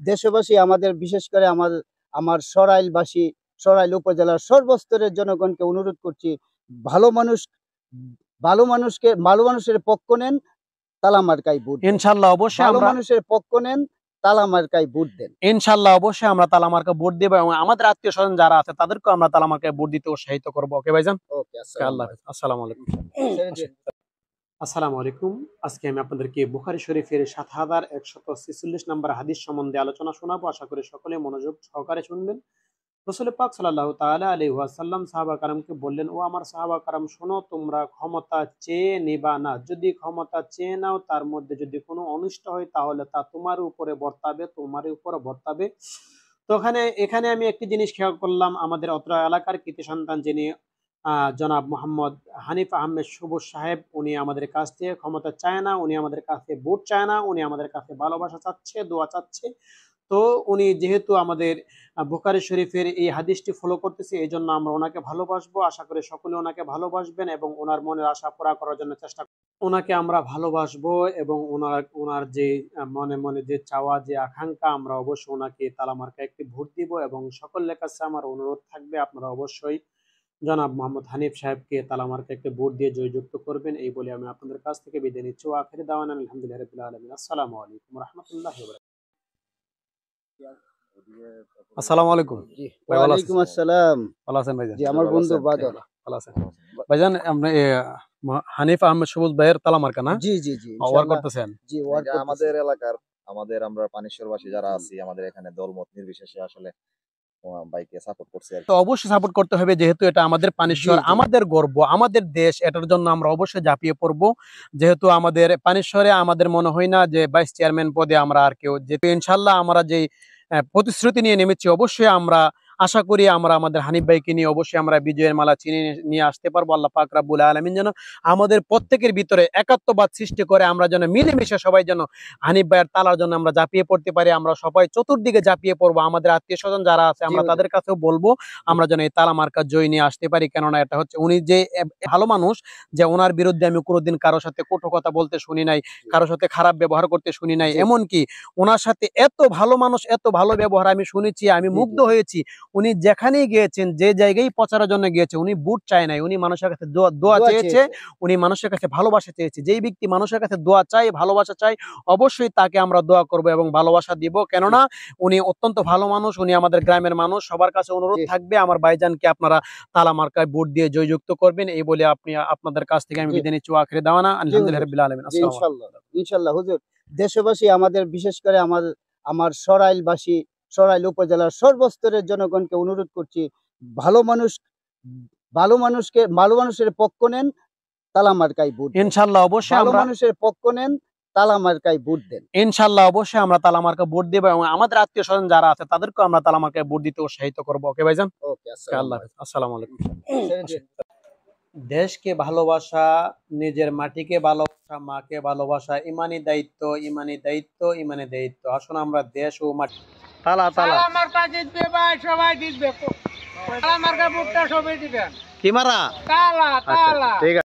দেশবাসী আমাদের বিশেষ করে আমার সরাইলবাসী, সরাইল উপজেলার সর্বস্তরের জনগণকে অনুরোধ করছি, ভালো মানুষ ভালো মানুষের পক্ষ নেন, তালা মার্কায় ভোট দেন। ইনশাআল্লাহ অবশ্যই ভালো আমরা মানুষের পক্ষ নেন, তালা মার্কায় ভোট দেন। ইনশাআল্লাহ অবশ্যই আমরা তালা মার্কা ভোট দেব এবং আমাদের আত্মীয় স্বজন যারা আছে তাদেরকেও আমরা তালা মার্কায় ভোট দিতে উৎসাহিত করবো। ওকে ভাইজান, ওকে, আল্লাহ হাফেজ, আসসালামু আলাইকুম। আসসালামু আলাইকুম। আজকে আমি আপনাদেরকে বুখারী শরীফের ৭১৪৬ নম্বর হাদিস সম্বন্ধে আলোচনা শোনাবো। আশা করি সকলে মনোযোগ সহকারে শুনবেন। রাসূল পাক সাল্লাল্লাহু তাআলা আলাইহি ওয়াসাল্লাম সাহাবা কারামকে বললেন, ও আমার সাহাবা কারাম শোনো, তোমরা ক্ষমতা চেয়ে নিবা না। যদি ক্ষমতা চেয়ে নাও, তার মধ্যে যদি কোনো অনিষ্ট হয় তাহলে তা তোমার উপরে বর্তাবে। তো এখানে আমি একটি জিনিস খেয়াল করলাম, আমাদের অত্র এলাকার কৃতি সন্তান যিনি জনাব মোহাম্মদ হানিফ আহমেদ সবুজ সাহেব, উনি আমাদের কাছ থেকে ক্ষমতা চায় না, উনি আমাদের কাছে ভোট চায় না, উনি আমাদের কাছে ভালোবাসা চাচ্ছে, দোয়া চাচ্ছে। তো উনি যেহেতু আমাদের বুখারী শরীফের এই হাদিসটি ফলো করতেছে, এই জন্য আমরা ওনাকে ভালোবাসবো। আশা করি সকলে ওনাকে ভালোবাসবেন এবং ওনার মনের আশা পুরা করার জন্য চেষ্টা ওনাকে আমরা ভালোবাসবো এবং ওনার যে মনে মনে যে চাওয়া, যে আকাঙ্ক্ষা, আমরা অবশ্যই ওনাকে তালা মার্কা একটি ভোট দিব। এবং সকলের কাছে আমার অনুরোধ থাকবে, আপনারা অবশ্যই জনাব মোহাম্মদ হানিফ সাহেবকে তালা মার্কা একটি ভোট দিয়ে জয়যুক্ত করবেন। এই বলে আমি আপনাদের কাছ থেকে বিদায় নিচ্ছি। আখিরি দাওয়ানা আলহামদুলিল্লাহি রাব্বিল আলামিন। আসসালামু আলাইকুম ওয়া রাহমাতুল্লাহি ওয়া বারাকাতুহু। আসসালামু আলাইকুম। জি, ভাই ভালো আছেন? ওয়ালাইকুম আসসালাম। ভালো আছেন ভাইজান? জি, আমার বন্ধু বাদল। ভালো আছেন ভাইজান? আপনি হানিফ আহমেদ সবুজ ভাইয়ের তালা মার্কা না জি জি জি, ওয়ার ইনশাআল্লাহ। করতেছেন? জি, ওয়ার এটা করতেছি। আমাদের এলাকার আমরা পানিশ্বরবাসী যারা আছি, আমাদের এখানে দলমত নির্বিশেষে আসলে বাইকে সাপোর্ট করছি আর তো কি। অবশ্যই সাপোর্ট করতে হবে, যেহেতু এটা আমাদের পানিশ্বর, জি, জি। আমাদের গর্ব, আমাদের দেশ, এটার জন্য আমরা অবশ্যই ঝাঁপিয়ে পড়বো। যেহেতু আমাদের পানিশ্বরে আমাদের মনে হয় না যে ভাইস চেয়ারম্যান পদে আমরা আর কেউ, যেহেতু ইনশাল্লাহ আমরা যে প্রতিশ্রুতি নিয়ে নেমেছি, অবশ্যই আমরা আশা করি আমরা আমাদের হানিফ ভাইকে নিয়ে অবশ্যই আমরা বিজয়ের মালা চিনে নিয়ে আসতে পারবো। আল্লাহ পাক রাব্বুল আলামিন যেন আমাদের প্রত্যেকের ভিতরে একাত্মবাদ সৃষ্টি করে, আমরা যেন মিলেমিশে সবাই যেন হানিফ ভাইয়ের তালার জন্য আমরা ঝাঁপিয়ে পড়তে পারি। আমরা সবাই চতুর্দিকে ঝাঁপিয়ে পড়বো, আমাদের আত্মীয় স্বজন যারা আছে আমরা তাদের কাছেও বলবো আমরা যেন এই তালা মার্কা জয় নিয়ে আসতে পারি। কেননা এটা হচ্ছে উনি যে ভালো মানুষ, যে ওনার বিরুদ্ধে আমি কোনোদিন কারোর সাথে কটু কথা বলতে শুনি নাই, কারোর সাথে খারাপ ব্যবহার করতে শুনি নাই। এমনকি ওনার সাথে এত ভালো মানুষ, এত ভালো ব্যবহার আমি শুনেছি, আমি মুগ্ধ হয়েছি। উনি যেখানেই গিয়েছেন, যে জায়গায় প্রচারের জন্য গিয়েছে, উনি বুট চায় নাই, উনি মানুষের কাছে দোয়া চেয়েছে, উনি মানুষের কাছে ভালোবাসা চেয়েছে। যেই ব্যক্তি মানুষের কাছে দোয়া চাই, ভালোবাসা চাই, অবশ্যই তাকে আমরা দোয়া করব এবং ভালোবাসা দিব। কেননা উনি অত্যন্ত ভালো মানুষ, উনি আমাদের গ্রামের মানুষ। সবার কাছে অনুরোধ থাকবে আমার ভাইজানকে আপনারা তালা মার্কায় ভোট দিয়ে জয়যুক্ত করবেন। এই বলে আপনাদের কাছ থেকে আমি বিদায় নিচ্ছি। আখিরি দাওয়ানা আলহামদুলিল্লাহি রাব্বিল আলামিন। আসসালামু আলাইকুম। ইনশাআল্লাহ, ইনশাআল্লাহ হুজুর। দেশবাসী আমাদের বিশেষ করে আমার সরাইলবাসী, সরাইল উপজেলার সর্বস্তরের জনগণকে অনুরোধ করছি, ভালো মানুষ ভালো মানুষের পক্ষ নেন, তালা মার্কায় ভোট দেন। ইনশাআল্লাহ অবশ্যই ভালো আমরা মানুষের পক্ষ নেন, তালা মার্কায় ভোট দেন। ইনশাআল্লাহ অবশ্যই আমরা তালা মার্কা ভোট দেব এবং আমাদের আত্মীয় স্বজন যারা আছে তাদেরকেও আমরা তালা মার্কায় ভোট দিতে উৎসাহিত করবো। ওকে ভাইজান, ওকে, আল্লাহ হাফেজ, আসসালামু আলাইকুম। আসসালাম। দেশকে ভালোবাসা, নিজের মাটিকে ভালোবাসা, মাকে ভালোবাসা ইমানি দায়িত্ব, ইমানি দায়িত্ব, ইমানি দায়িত্ব। আসুন আমরা দেশ ও মাটি তালা মার্কা জিতবে ভাই, সবাই জিতবে। তালা মার্কা ভোটটা সবাই দিবেন। কি মারা তালা। ঠিক আছে।